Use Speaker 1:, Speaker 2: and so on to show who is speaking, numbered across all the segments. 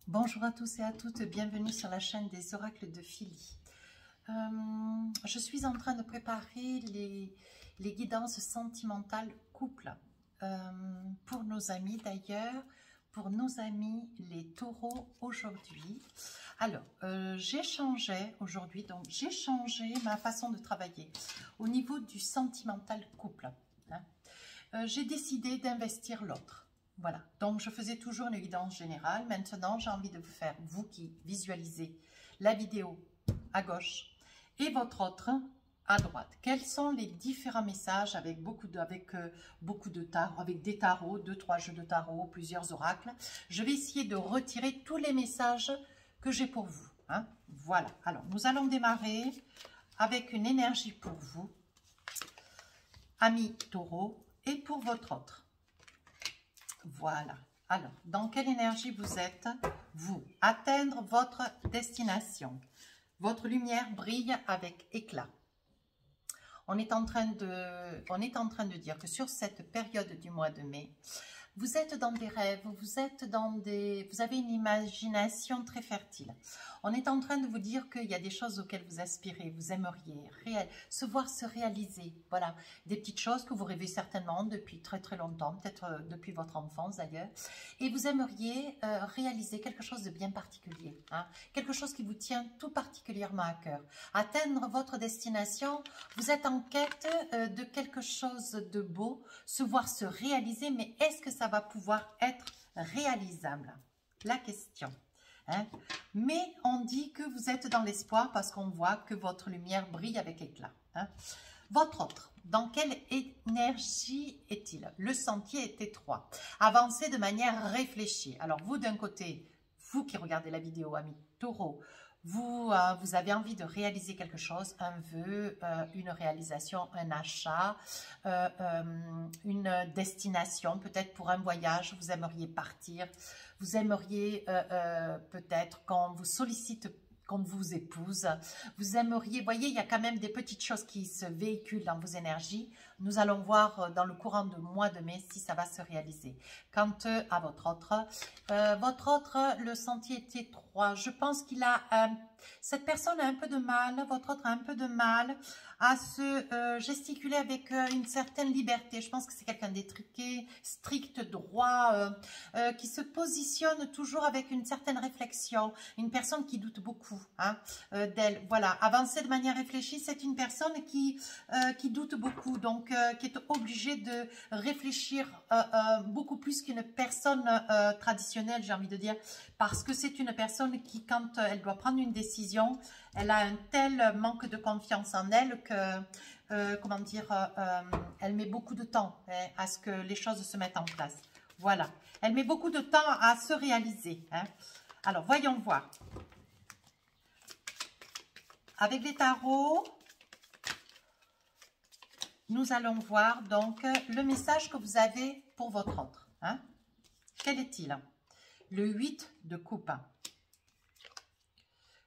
Speaker 1: Bonjour à tous et à toutes, bienvenue sur la chaîne des oracles de Philly. Je suis en train de préparer les guidances sentimentales couple pour nos amis d'ailleurs, pour nos amis les taureaux aujourd'hui. Alors, j'ai changé aujourd'hui, donc j'ai changé ma façon de travailler au niveau du sentimental couple. J'ai décidé d'investir l'autre. Voilà, donc je faisais toujours une guidance générale. Maintenant, j'ai envie de vous faire, vous qui visualisez la vidéo à gauche et votre autre à droite. Quels sont les différents messages avec beaucoup de tarots, avec des tarots, 2-3 jeux de tarot, plusieurs oracles. Je vais essayer de retirer tous les messages que j'ai pour vous. Voilà, alors nous allons démarrer avec une énergie pour vous, amis taureaux, et pour votre autre. Voilà. Alors, dans quelle énergie vous êtes, vous? Atteindre votre destination. Votre lumière brille avec éclat. On est en train de dire que sur cette période du mois de mai, vous êtes dans des rêves, vous avez une imagination très fertile. On est en train de vous dire qu'il y a des choses auxquelles vous aspirez, vous aimeriez se voir se réaliser. Voilà, des petites choses que vous rêvez certainement depuis très très longtemps, peut-être depuis votre enfance d'ailleurs. Et vous aimeriez réaliser quelque chose de bien particulier, quelque chose qui vous tient tout particulièrement à cœur. Atteindre votre destination, vous êtes en quête de quelque chose de beau, se voir se réaliser, mais est-ce que ça va pouvoir être réalisable? La question. Mais on dit que vous êtes dans l'espoir parce qu'on voit que votre lumière brille avec éclat. Votre autre, dans quelle énergie est-il? Le sentier est étroit. Avancez de manière réfléchie. Alors vous d'un côté, vous qui regardez la vidéo, amis taureaux, vous avez envie de réaliser quelque chose, un vœu, une réalisation, un achat, une destination, peut-être pour un voyage, vous aimeriez partir, vous aimeriez peut-être qu'on vous sollicite, qu'on vous épouse, vous aimeriez, voyez, il y a quand même des petites choses qui se véhiculent dans vos énergies. Nous allons voir dans le courant du mois de mai si ça va se réaliser. Quant à votre autre, le sentier est étroit. Je pense qu'il a, cette personne a un peu de mal, votre autre a un peu de mal à se gesticuler avec une certaine liberté. Je pense que c'est quelqu'un d'étriqué, strict, droit, qui se positionne toujours avec une certaine réflexion. Une personne qui doute beaucoup d'elle. Voilà, avancer de manière réfléchie, c'est une personne qui doute beaucoup, donc qui est obligée de réfléchir beaucoup plus qu'une personne traditionnelle, j'ai envie de dire, parce que c'est une personne qui, quand elle doit prendre une décision, elle a un tel manque de confiance en elle que, comment dire, elle met beaucoup de temps à ce que les choses se mettent en place. Voilà, elle met beaucoup de temps à se réaliser. Alors, voyons voir. Avec les tarots, nous allons voir donc le message que vous avez pour votre autre. Quel est-il? Le 8 de coupe,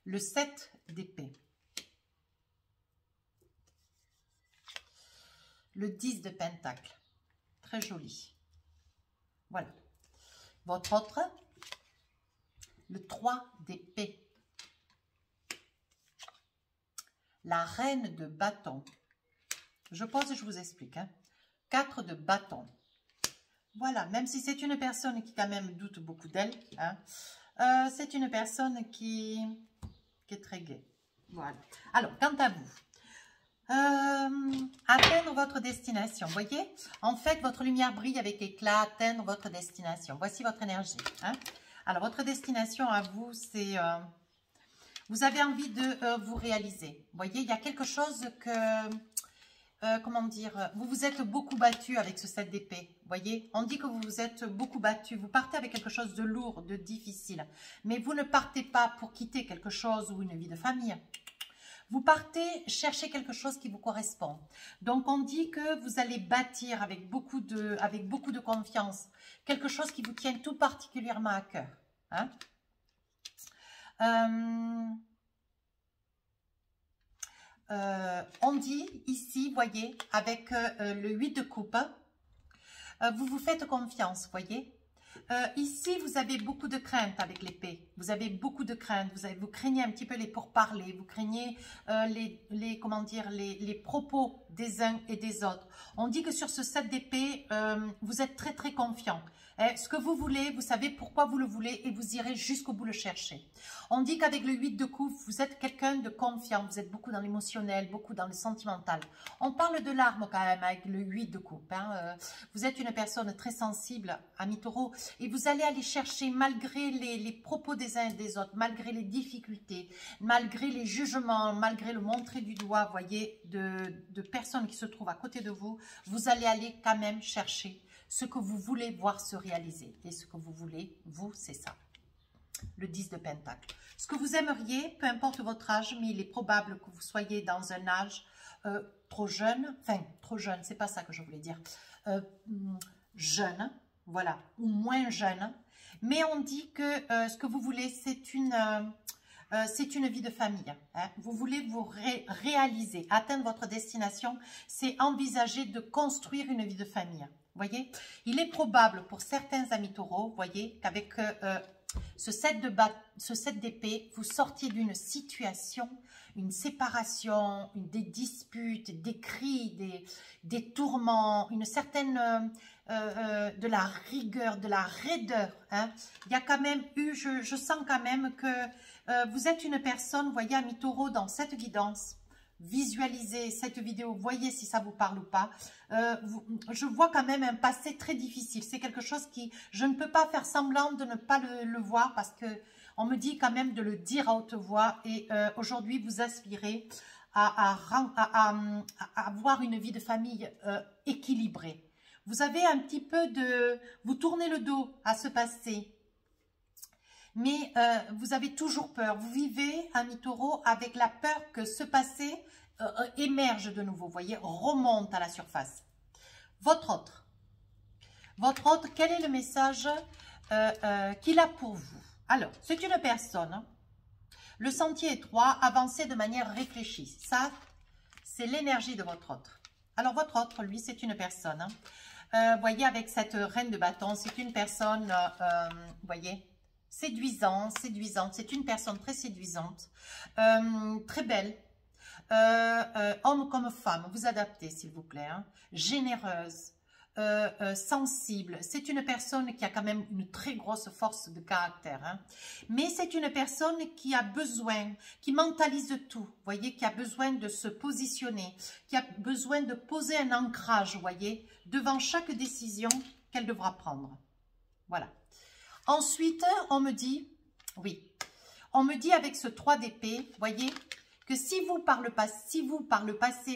Speaker 1: le 7 d'épée, le 10 de pentacle, très joli. Voilà. Votre autre, le 3 d'épée, la reine de bâton. Je pose et je vous explique. 4 de bâton. Voilà, même si c'est une personne qui quand même doute beaucoup d'elle, c'est une personne qui est très gaie. Voilà. Alors, quant à vous, atteindre votre destination. Vous voyez, en fait, votre lumière brille avec éclat, atteindre votre destination. Voici votre énergie. Alors, votre destination à vous, c'est... vous avez envie de vous réaliser. Vous voyez, il y a quelque chose que... comment dire, vous vous êtes beaucoup battu avec ce 7 d'épée, vous voyez, on dit que vous vous êtes beaucoup battu, vous partez avec quelque chose de lourd, de difficile, mais vous ne partez pas pour quitter quelque chose ou une vie de famille, vous partez chercher quelque chose qui vous correspond, donc on dit que vous allez bâtir avec beaucoup de confiance, quelque chose qui vous tient tout particulièrement à cœur, on dit ici, voyez, avec le 8 de coupe, vous vous faites confiance, voyez. Ici, vous avez beaucoup de crainte avec l'épée. Vous avez beaucoup de crainte. Vous craignez un petit peu les pourparlers. Vous craignez comment dire, les propos des uns et des autres. On dit que sur ce 7 d'épée, vous êtes très très confiant. Ce que vous voulez, vous savez pourquoi vous le voulez et vous irez jusqu'au bout le chercher. On dit qu'avec le 8 de coupe, vous êtes quelqu'un de confiant. Vous êtes beaucoup dans l'émotionnel, beaucoup dans le sentimental. On parle de larmes quand même avec le 8 de coupe. Vous êtes une personne très sensible, ami Taureau, et vous allez aller chercher malgré les propos des uns et des autres, malgré les difficultés, malgré les jugements, malgré le montrer du doigt, voyez, de personnes qui se trouvent à côté de vous, vous allez aller quand même chercher ce que vous voulez voir se réaliser. Et ce que vous voulez, vous, c'est ça. Le 10 de Pentacle. Ce que vous aimeriez, peu importe votre âge, mais il est probable que vous soyez dans un âge trop jeune, enfin, trop jeune, c'est pas ça que je voulais dire, jeune, voilà, ou moins jeune, mais on dit que ce que vous voulez, c'est une vie de famille. Vous voulez vous réaliser, atteindre votre destination, c'est envisager de construire une vie de famille. Voyez, il est probable pour certains amis taureaux, voyez, qu'avec ce 7 d'épée, vous sortiez d'une situation, une séparation, des disputes, des cris, des tourments, une certaine de la rigueur, de la raideur. Il y a quand même eu, je sens quand même que vous êtes une personne, voyez, ami taureau, dans cette guidance. Visualisez cette vidéo, voyez si ça vous parle ou pas. Je vois quand même un passé très difficile. C'est quelque chose qui, je ne peux pas faire semblant de ne pas le voir parce que on me dit quand même de le dire à haute voix. Et aujourd'hui, vous aspirez à avoir une vie de famille équilibrée. Vous avez un petit peu de... Vous tournez le dos à ce passé. Mais vous avez toujours peur. Vous vivez, ami taureau, avec la peur que ce passé émerge de nouveau, vous voyez, remonte à la surface. Votre autre, quel est le message qu'il a pour vous? Alors, c'est une personne, le sentier étroit, avancez de manière réfléchie. Ça, c'est l'énergie de votre autre. Alors, votre autre, lui, c'est une personne. Voyez, avec cette reine de bâton, c'est une personne, voyez, séduisante. C'est une personne très séduisante, très belle. Homme comme femme, vous adaptez s'il vous plaît. Généreuse, sensible. C'est une personne qui a quand même une très grosse force de caractère. Mais c'est une personne qui a besoin, qui mentalise tout. Voyez, qui a besoin de se positionner, qui a besoin de poser un ancrage, voyez, devant chaque décision qu'elle devra prendre. Voilà. Ensuite, on me dit, oui, on me dit avec ce 3 d'épée, voyez, que si vous, par le passé,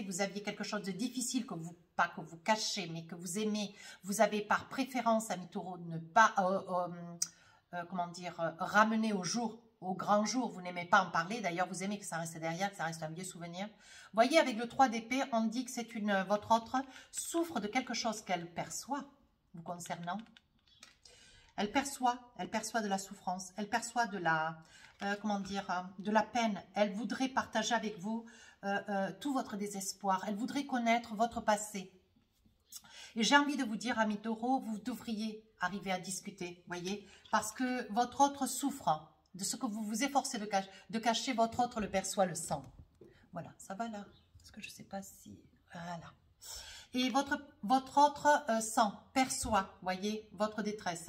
Speaker 1: vous aviez quelque chose de difficile, pas que vous cachez, mais que vous aimez, vous avez par préférence, ami taureau, ne pas, comment dire, ramener au grand jour, vous n'aimez pas en parler, d'ailleurs vous aimez que ça reste derrière, que ça reste un vieux souvenir. Voyez, avec le 3 d'épée, on dit que c'est votre autre souffre de quelque chose qu'elle perçoit vous concernant. Elle perçoit de la souffrance, elle perçoit de la, comment dire, de la peine. Elle voudrait partager avec vous tout votre désespoir. Elle voudrait connaître votre passé. Et j'ai envie de vous dire, amis taureaux, vous devriez arriver à discuter, voyez, parce que votre autre souffre de ce que vous vous efforcez de cacher. Votre autre le perçoit, le sent. Voilà, ça va là? Parce que je ne sais pas si... Voilà. Et votre autre sent, perçoit, voyez, votre détresse,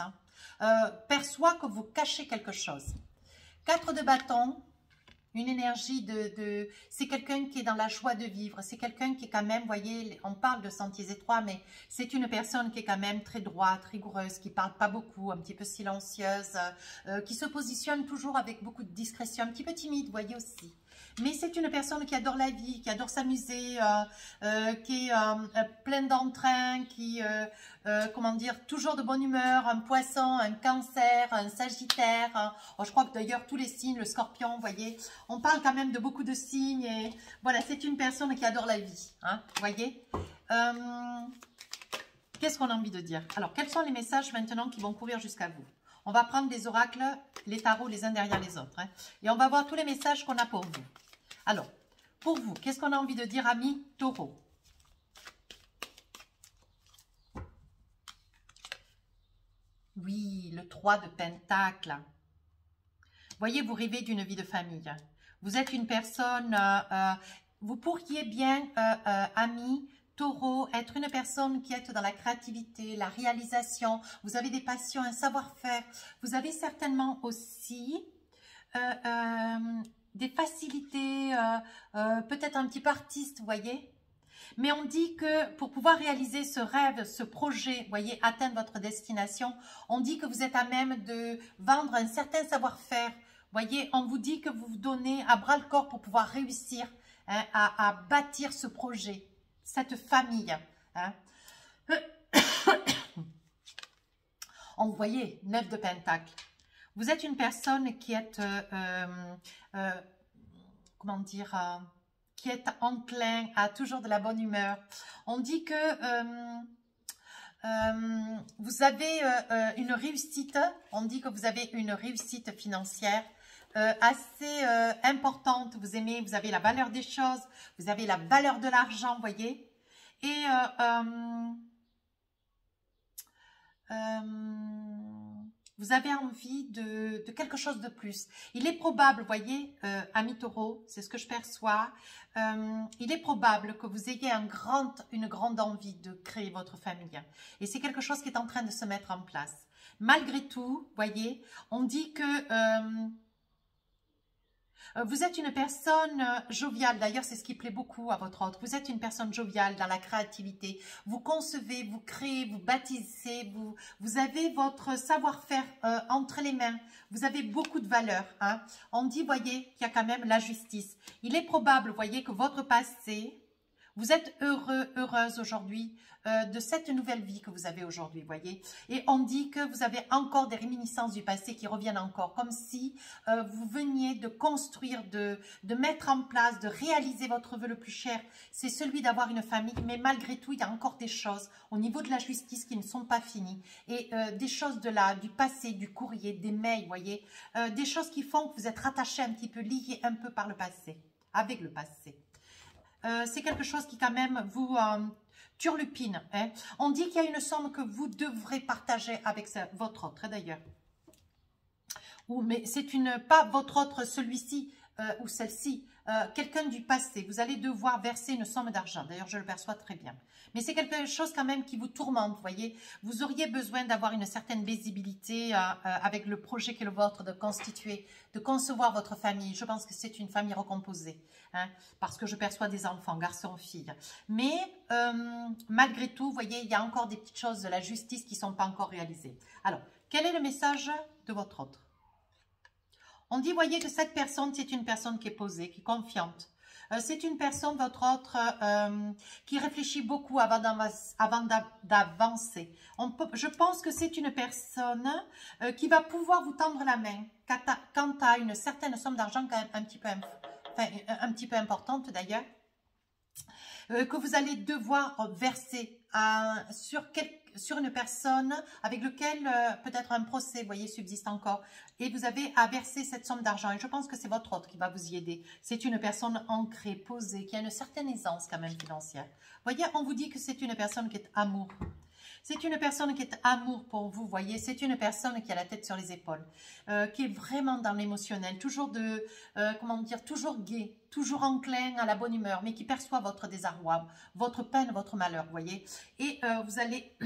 Speaker 1: perçoit que vous cachez quelque chose. 4 de bâton, une énergie c'est quelqu'un qui est dans la joie de vivre, c'est quelqu'un qui est quand même, voyez, on parle de sentiers étroits, mais c'est une personne qui est quand même très droite, rigoureuse, qui parle pas beaucoup, un petit peu silencieuse, qui se positionne toujours avec beaucoup de discrétion, un petit peu timide, voyez aussi. Mais c'est une personne qui adore la vie, qui adore s'amuser, qui est pleine d'entrain, qui, comment dire, toujours de bonne humeur, un poisson, un cancer, un sagittaire. Je crois que d'ailleurs tous les signes, le scorpion, vous voyez, on parle quand même de beaucoup de signes. Et voilà, c'est une personne qui adore la vie, vous voyez. Qu'est-ce qu'on a envie de dire? Alors, quels sont les messages maintenant qui vont courir jusqu'à vous? On va prendre les oracles, les tarots les uns derrière les autres. Et on va voir tous les messages qu'on a pour vous. Alors, pour vous, qu'est-ce qu'on a envie de dire, amis taureaux? Oui, le 3 de Pentacle. Voyez, vous rêvez d'une vie de famille. Vous êtes une personne, vous pourriez bien, ami, Taureau, être une personne qui est dans la créativité, la réalisation. Vous avez des passions, un savoir-faire. Vous avez certainement aussi des facilités, peut-être un petit peu artiste, vous voyez. Mais on dit que pour pouvoir réaliser ce rêve, ce projet, voyez, atteindre votre destination, on dit que vous êtes à même de vendre un certain savoir-faire. Voyez, on vous dit que vous vous donnez à bras le corps pour pouvoir réussir, hein, à bâtir ce projet, cette famille. Hein. On voyez, 9 de Pentacle. Vous êtes une personne qui est, comment dire, qui est enclin à toujours de la bonne humeur. On dit que vous avez une réussite, on dit que vous avez une réussite financière assez importante. Vous aimez, vous avez la valeur des choses, vous avez la valeur de l'argent, voyez. Et vous avez envie de quelque chose de plus. Il est probable, voyez, ami Taureau, c'est ce que je perçois, il est probable que vous ayez une grande envie de créer votre famille. Et c'est quelque chose qui est en train de se mettre en place. Malgré tout, voyez, on dit que vous êtes une personne joviale, d'ailleurs c'est ce qui plaît beaucoup à votre hôte. Vous êtes une personne joviale dans la créativité. Vous concevez, vous créez, vous bâtissez, vous avez votre savoir-faire entre les mains. Vous avez beaucoup de valeur. Hein. On dit, voyez, qu'il y a quand même la justice. Il est probable, voyez, que votre passé, vous êtes heureux, heureuse aujourd'hui de cette nouvelle vie que vous avez aujourd'hui, voyez. Et on dit que vous avez encore des réminiscences du passé qui reviennent encore, comme si vous veniez de construire, de mettre en place, de réaliser votre vœu le plus cher. C'est celui d'avoir une famille, mais malgré tout, il y a encore des choses au niveau de la justice qui ne sont pas finies. Et des choses du passé, du courrier, des mails, voyez. Des choses qui font que vous êtes rattaché un petit peu, lié un peu par le passé, avec le passé. C'est quelque chose qui quand même vous turlupine. Hein. On dit qu'il y a une somme que vous devrez partager avec votre autre, d'ailleurs. Mais c'est pas votre autre, celui-ci ou celle-ci, quelqu'un du passé. Vous allez devoir verser une somme d'argent. D'ailleurs, je le perçois très bien. Mais c'est quelque chose quand même qui vous tourmente, vous voyez. Vous auriez besoin d'avoir une certaine visibilité avec le projet qui est le vôtre, de constituer, de concevoir votre famille. Je pense que c'est une famille recomposée, hein, parce que je perçois des enfants, garçons, filles. Mais malgré tout, vous voyez, il y a encore des petites choses de la justice qui ne sont pas encore réalisées. Alors, quel est le message de votre autre? On dit, voyez, que cette personne, c'est une personne qui est posée, qui est confiante. C'est une personne, votre autre, qui réfléchit beaucoup avant d'avancer. Je pense que c'est une personne qui va pouvoir vous tendre la main quant à une certaine somme d'argent quand même un petit peu importante d'ailleurs, que vous allez devoir verser sur une personne avec laquelle peut-être un procès, vous voyez, subsiste encore. Et vous avez à verser cette somme d'argent. Et je pense que c'est votre autre qui va vous y aider. C'est une personne ancrée, posée, qui a une certaine aisance quand même financière. Vous voyez, on vous dit que c'est une personne qui est amour. C'est une personne qui est amour pour vous, voyez. C'est une personne qui a la tête sur les épaules, qui est vraiment dans l'émotionnel, toujours comment dire, toujours gai, toujours enclin à la bonne humeur, mais qui perçoit votre désarroi, votre peine, votre malheur, voyez. Et vous allez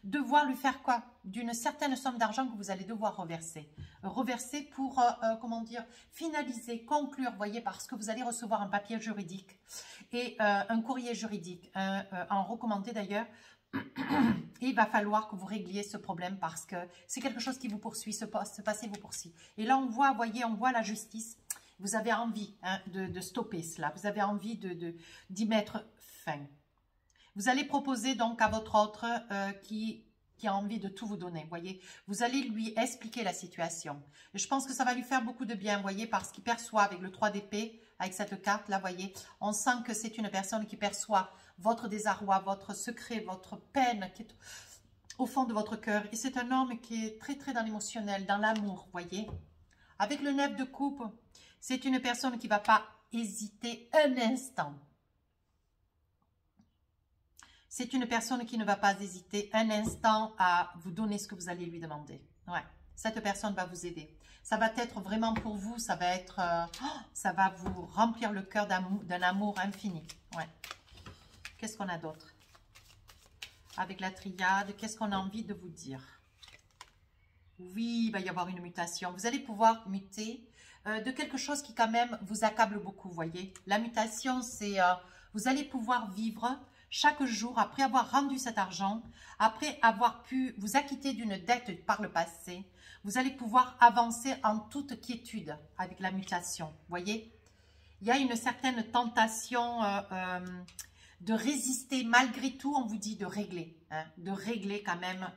Speaker 1: devoir lui faire quoi? D'une certaine somme d'argent que vous allez devoir reverser. Reverser pour, comment dire, finaliser, conclure, voyez, parce que vous allez recevoir un papier juridique et un courrier juridique, en recommandé d'ailleurs. Et il va falloir que vous régliez ce problème parce que c'est quelque chose qui vous poursuit, ce passé vous poursuit. Et là, on voit, voyez, on voit la justice. Vous avez envie hein, de stopper cela. Vous avez envie d'y mettre fin. Vous allez proposer donc à votre autre qui a envie de tout vous donner, voyez. Vous allez lui expliquer la situation. Et je pense que ça va lui faire beaucoup de bien, voyez, parce qu'il perçoit avec le 3 d'épée, avec cette carte-là, voyez. On sent que c'est une personne qui perçoit votre désarroi, votre secret, votre peine qui est au fond de votre cœur. Et c'est un homme qui est très, très dans l'émotionnel, dans l'amour, voyez. Avec le 9 de coupe, c'est une personne qui ne va pas hésiter un instant. C'est une personne qui ne va pas hésiter un instant à vous donner ce que vous allez lui demander. Ouais, cette personne va vous aider. Ça va être vraiment pour vous, ça va être, ça va vous remplir le cœur d'un amour infini. Ouais. Qu'est-ce qu'on a d'autre? Avec la triade, qu'est-ce qu'on a envie de vous dire? Oui, il va y avoir une mutation. Vous allez pouvoir muter de quelque chose qui quand même vous accable beaucoup, vous voyez. La mutation, c'est vous allez pouvoir vivre chaque jour, après avoir rendu cet argent, après avoir pu vous acquitter d'une dette par le passé, vous allez pouvoir avancer en toute quiétude avec la mutation, vous voyez. Il y a une certaine tentation de résister, malgré tout, on vous dit de régler, hein, de régler quand même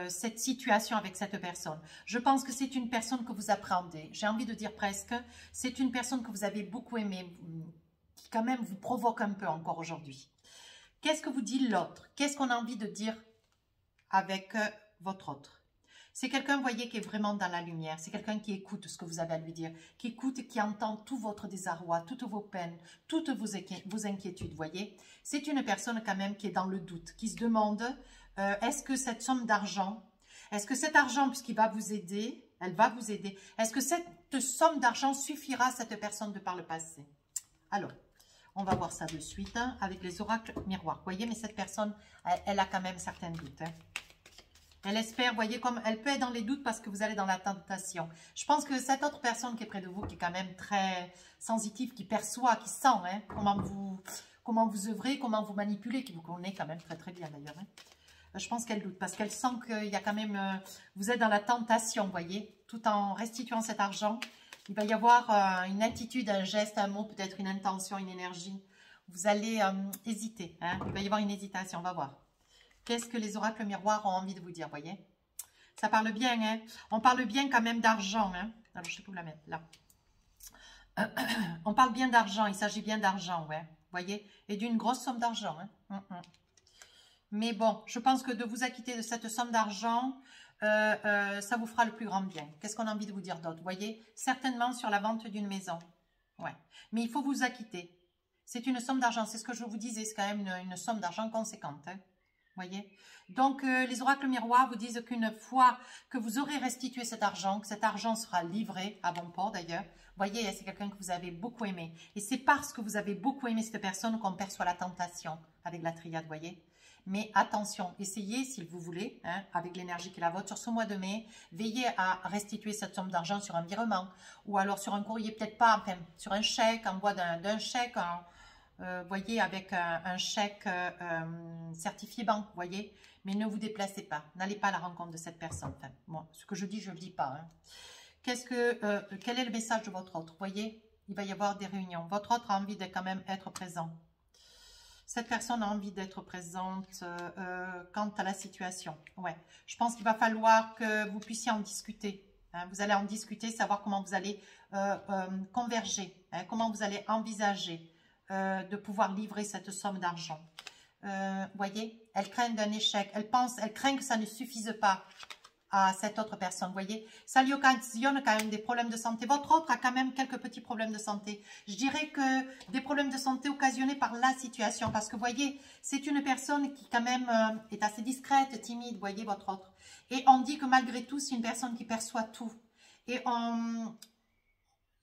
Speaker 1: cette situation avec cette personne. Je pense que c'est une personne que vous appréhendez, j'ai envie de dire presque, c'est une personne que vous avez beaucoup aimée, qui quand même vous provoque un peu encore aujourd'hui. Qu'est-ce que vous dit l'autre? Qu'est-ce qu'on a envie de dire avec votre autre? C'est quelqu'un, vous voyez, qui est vraiment dans la lumière. C'est quelqu'un qui écoute ce que vous avez à lui dire, qui écoute et qui entend tout votre désarroi, toutes vos peines, toutes vos inquiétudes, vous voyez. C'est une personne quand même qui est dans le doute, qui se demande, est-ce que cette somme d'argent, est-ce que cet argent, puisqu'il va vous aider, elle va vous aider, est-ce que cette somme d'argent suffira à cette personne de par le passé? Alors, on va voir ça de suite hein, avec les oracles miroirs. Vous voyez, mais cette personne, elle a quand même certains doutes. Hein. Elle espère, vous voyez, comme elle peut être dans les doutes parce que vous allez dans la tentation. Je pense que cette autre personne qui est près de vous, qui est quand même très sensitive, qui perçoit, qui sent hein, comment vous œuvrez, comment vous manipulez, qui vous connaît quand même très très bien d'ailleurs. Hein. Je pense qu'elle doute parce qu'elle sent qu'il y a quand même, vous êtes dans la tentation, vous voyez, tout en restituant cet argent. Il va y avoir une attitude, un geste, un mot, peut-être une intention, une énergie. Vous allez hésiter. Hein? Il va y avoir une hésitation, on va voir. Qu'est-ce que les oracles miroirs ont envie de vous dire, voyez? Ça parle bien, hein? On parle bien quand même d'argent. Hein? Alors, je sais pas où la mettre, là. On parle bien d'argent, il s'agit bien d'argent, ouais. Voyez? Et d'une grosse somme d'argent. Hein? Mais bon, je pense que de vous acquitter de cette somme d'argent, ça vous fera le plus grand bien. Qu'est-ce qu'on a envie de vous dire d'autre? Vous voyez, certainement sur la vente d'une maison. Ouais. Mais il faut vous acquitter. C'est une somme d'argent. C'est ce que je vous disais. C'est quand même une somme d'argent conséquente. Hein. Voyez. Donc, les oracles miroirs vous disent qu'une fois que vous aurez restitué cet argent, que cet argent sera livré à bon port d'ailleurs. Voyez, c'est quelqu'un que vous avez beaucoup aimé. Et c'est parce que vous avez beaucoup aimé cette personne qu'on perçoit la tentation avec la triade, voyez. Mais attention, essayez, si vous voulez, hein, avec l'énergie qui est la vôtre, sur ce mois de mai, veillez à restituer cette somme d'argent sur un virement ou alors sur un courrier, peut-être pas, enfin, sur un chèque, en bois d'un chèque, voyez, avec un chèque certifié banque, voyez. Mais ne vous déplacez pas, n'allez pas à la rencontre de cette personne. Enfin, moi, ce que je dis, je ne le dis pas. Hein. Quel est le message de votre autre? Voyez, il va y avoir des réunions. Votre autre a envie de quand même être présent. Cette personne a envie d'être présente quant à la situation. Ouais. Je pense qu'il va falloir que vous puissiez en discuter. Hein. Vous allez en discuter, savoir comment vous allez converger, hein, comment vous allez envisager de pouvoir livrer cette somme d'argent. Voyez, elle craint d'un échec. Elle craint que ça ne suffise pas à cette autre personne, voyez. Ça lui occasionne quand même des problèmes de santé. Votre autre a quand même quelques petits problèmes de santé. Je dirais que des problèmes de santé occasionnés par la situation. Parce que, voyez, c'est une personne qui quand même est assez discrète, timide, voyez, votre autre. Et on dit que malgré tout, c'est une personne qui perçoit tout. Et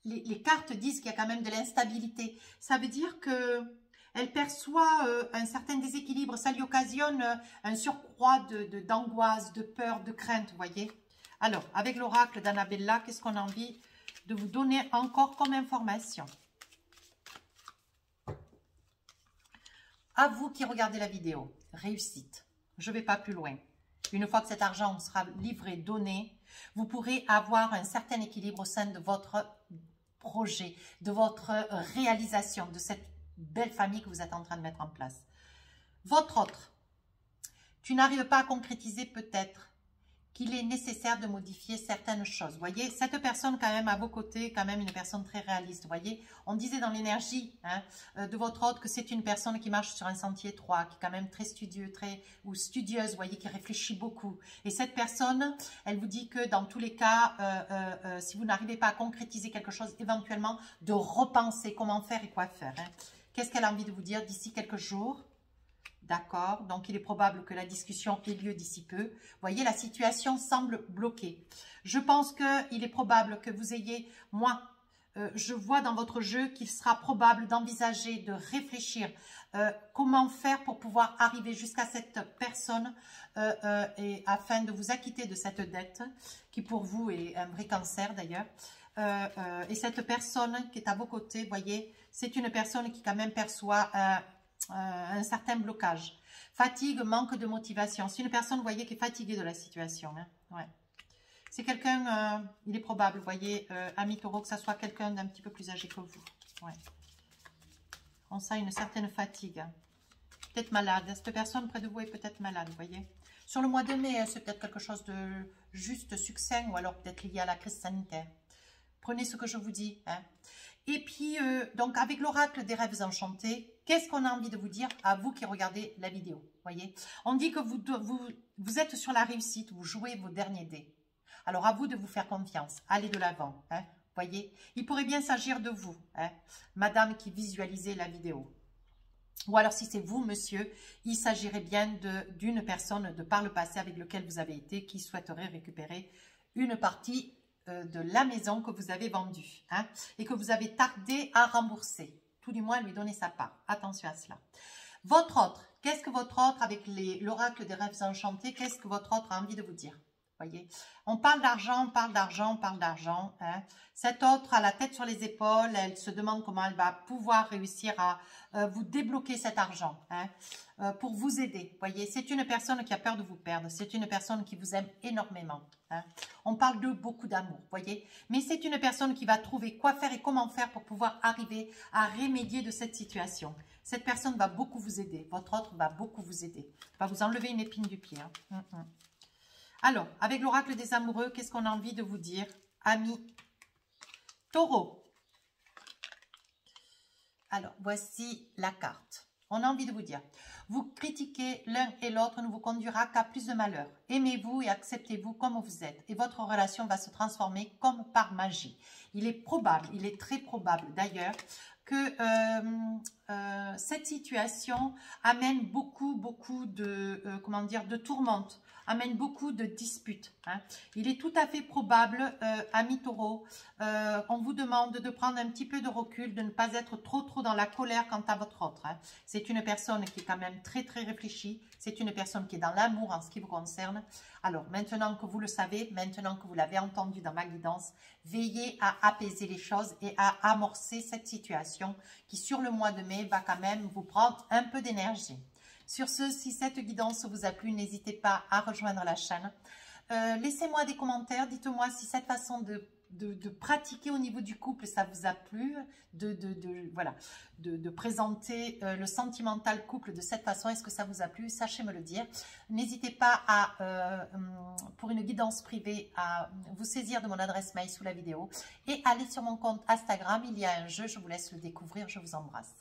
Speaker 1: les cartes disent qu'il y a quand même de l'instabilité. Ça veut dire que elle perçoit un certain déséquilibre, ça lui occasionne un surcroît d'angoisse, de peur, de crainte, vous voyez. Alors, avec l'oracle d'Annabella, qu'est-ce qu'on a envie de vous donner encore comme information? À vous qui regardez la vidéo, réussite. Je ne vais pas plus loin. Une fois que cet argent sera livré, donné, vous pourrez avoir un certain équilibre au sein de votre projet, de votre réalisation, de cette belle famille que vous êtes en train de mettre en place. Votre autre, tu n'arrives pas à concrétiser peut-être qu'il est nécessaire de modifier certaines choses. Vous voyez, cette personne quand même à vos côtés, quand même une personne très réaliste. Vous voyez, on disait dans l'énergie hein, de votre autre que c'est une personne qui marche sur un sentier étroit, qui est quand même très studieux, ou studieuse, vous voyez, qui réfléchit beaucoup. Et cette personne, elle vous dit que dans tous les cas, si vous n'arrivez pas à concrétiser quelque chose, éventuellement de repenser comment faire et quoi faire. Hein. Qu'est-ce qu'elle a envie de vous dire d'ici quelques jours? D'accord, donc il est probable que la discussion ait lieu d'ici peu. Vous voyez, la situation semble bloquée. Je pense qu'il est probable que vous ayez, je vois dans votre jeu qu'il sera probable d'envisager, de réfléchir comment faire pour pouvoir arriver jusqu'à cette personne et afin de vous acquitter de cette dette qui pour vous est un vrai cancer d'ailleurs. Et cette personne qui est à vos côtés, vous voyez, c'est une personne qui quand même perçoit un certain blocage. Fatigue, manque de motivation. C'est une personne, vous voyez, qui est fatiguée de la situation. Hein. Ouais. C'est quelqu'un, il est probable, vous voyez, ami taureau, que ça soit quelqu'un d'un petit peu plus âgé que vous. Ouais. On sent une certaine fatigue. Hein. Peut-être malade. Cette personne près de vous est peut-être malade, vous voyez. Sur le mois de mai, c'est peut-être quelque chose de juste succinct ou alors peut-être lié à la crise sanitaire. Prenez ce que je vous dis. Hein. Et puis, donc, avec l'oracle des rêves enchantés, qu'est-ce qu'on a envie de vous dire à vous qui regardez la vidéo? Voyez, on dit que vous êtes sur la réussite, vous jouez vos derniers dés. Alors, à vous de vous faire confiance. Allez de l'avant. Hein, voyez, il pourrait bien s'agir de vous, hein, madame qui visualisez la vidéo. Ou alors, si c'est vous, monsieur, il s'agirait bien d'une personne de par le passé avec laquelle vous avez été qui souhaiterait récupérer une partie de la maison que vous avez vendue hein, et que vous avez tardé à rembourser. Tout du moins, lui donner sa part. Attention à cela. Votre autre, qu'est-ce que votre autre, avec l'oracle des rêves enchantés, qu'est-ce que votre autre a envie de vous dire? Voyez, on parle d'argent, on parle d'argent, on parle d'argent. Hein. Cette autre a la tête sur les épaules, elle se demande comment elle va pouvoir réussir à vous débloquer cet argent hein, pour vous aider. Voyez, c'est une personne qui a peur de vous perdre, c'est une personne qui vous aime énormément. Hein. On parle de beaucoup d'amour, voyez, mais c'est une personne qui va trouver quoi faire et comment faire pour pouvoir arriver à remédier de cette situation. Cette personne va beaucoup vous aider, votre autre va beaucoup vous aider, va vous enlever une épine du pied. Hein. Alors, avec l'oracle des amoureux, qu'est-ce qu'on a envie de vous dire, amis taureau? Alors, voici la carte. On a envie de vous dire, vous critiquer l'un et l'autre ne vous conduira qu'à plus de malheur. Aimez-vous et acceptez-vous comme vous êtes. Et votre relation va se transformer comme par magie. Il est probable, il est très probable d'ailleurs, que cette situation amène beaucoup de tourmentes, amène beaucoup de disputes. Hein. Il est tout à fait probable, amis taureau, on vous demande de prendre un petit peu de recul, de ne pas être trop dans la colère quant à votre autre. Hein. C'est une personne qui est quand même très réfléchie, c'est une personne qui est dans l'amour en ce qui vous concerne. Alors maintenant que vous le savez, maintenant que vous l'avez entendu dans ma guidance, veillez à apaiser les choses et à amorcer cette situation qui sur le mois de mai va quand même vous prendre un peu d'énergie. Sur ce, si cette guidance vous a plu, n'hésitez pas à rejoindre la chaîne. Laissez-moi des commentaires, dites-moi si cette façon de pratiquer au niveau du couple, ça vous a plu, de présenter le sentimental couple de cette façon, est-ce que ça vous a plu? Sachez me le dire. N'hésitez pas pour une guidance privée, à vous saisir de mon adresse mail sous la vidéo et allez sur mon compte Instagram, il y a un jeu, je vous laisse le découvrir, je vous embrasse.